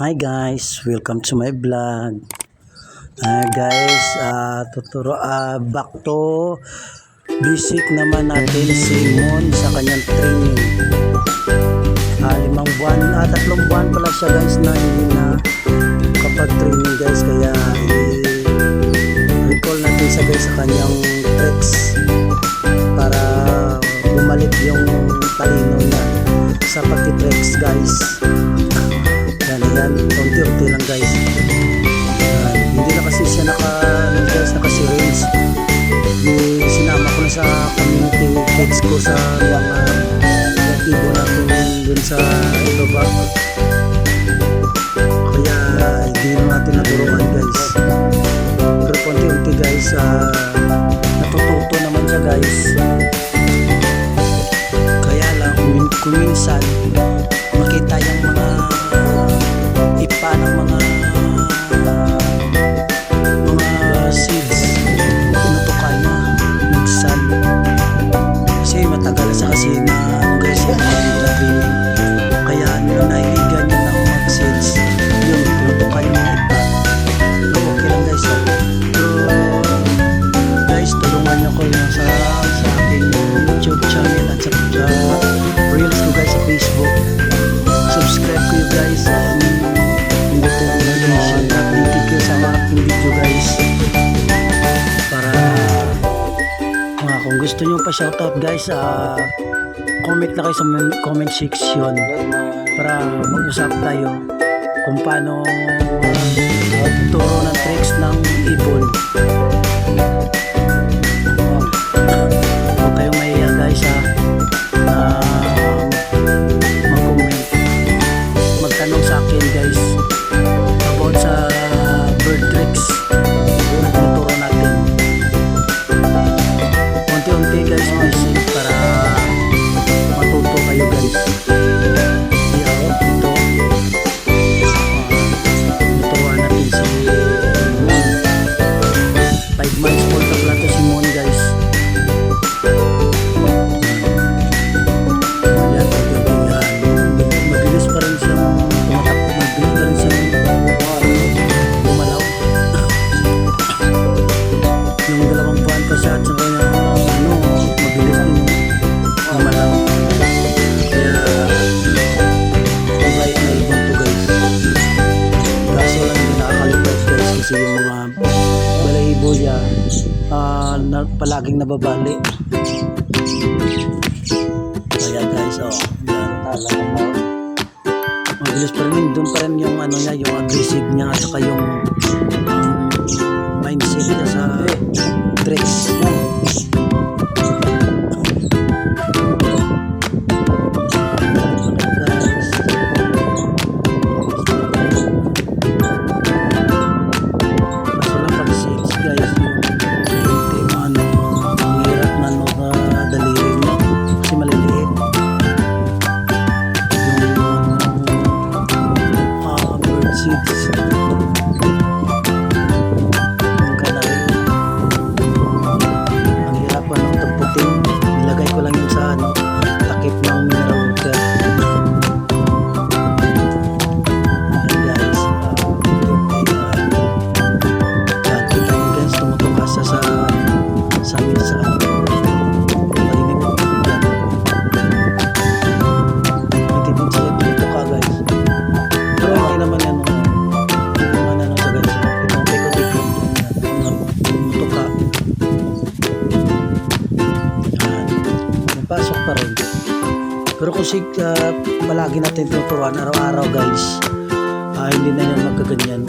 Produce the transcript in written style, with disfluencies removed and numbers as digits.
Hi guys, welcome to my vlog. Guys, back to visit naman natin si Mon sa kanyang training. 3 buwan pala siya guys na hindi na kapag training guys, kaya i-recall natin siya guys sa kanyang tricks para bumalik yung talino niya sa pagti-tricks guys. Yan, unti-unti lang guys. Hindi na kasi siya naka-syringe. Sinama ko na sa community kids ko sa mga ibo natin dun sa ibaba. Kaya hindi na natin naturuan guys. Pero unti-unti guys, natututo naman siya guys. Kaya lang kung minsan makita yung mga ipa ng mga seeds, tinutukan na minsan kasi matagal sa kasi na guys yung training, kaya naiigan niya ng mga seeds yung tinutukan yung mga ipa. Pero okay lang guys, pero guys tulungan niyo ko yun sa aking YouTube channel at sa reels ko guys sa Facebook. Subscribe ko yun guys, hindi ko notification at updated ko sa mga aking video guys, para kung gusto nyo pa shoutout guys, comment na kayo sa comment section para mag-usap tayo kung paano turo ng tricks ng ibon. Huwag kayong mahiya guys, mag-comment, magtanong sa akin guys about sa bird tricks na tinuturo natin. Unti-unti guys, basic para matuto kayo guys. Ito tuturuan natin si Mon. 5 months old na pala to si Mon guys. Mabilis pa rin siyang tumatakbo, mabilis pa rin siyang gumalaw. Yung 2 buwan pa siya at saka mabilis din gumalaw. Kaya mabait na ibon to guys. Kaso lang hindi nakakalipad guys kasi yung mga balahibo niya palaging nababali. Kaya guys, mabilis pa rin, doon pa rin yung niya, yung aggressive niya at saka yung mindset niya sa tricks. Kaso lang pag sales guys, yung hirap na daliri niya kasi maliliit. Bird seeds ang kalaki, ang hirap ng tagputin. Nilagay ko lang yun sa takip ng mineral water. Ayan guys, kita nyo guys, tumutuka sa amin sa marinig mo yan. Hindi din siya tumutuka guys, pero hindi naman yan sa guys, itong tiko-tiko tumutuka. Pasok pa rin. Pero kung palagi natin tuturuan araw-araw guys, hindi na yan magkaganyan.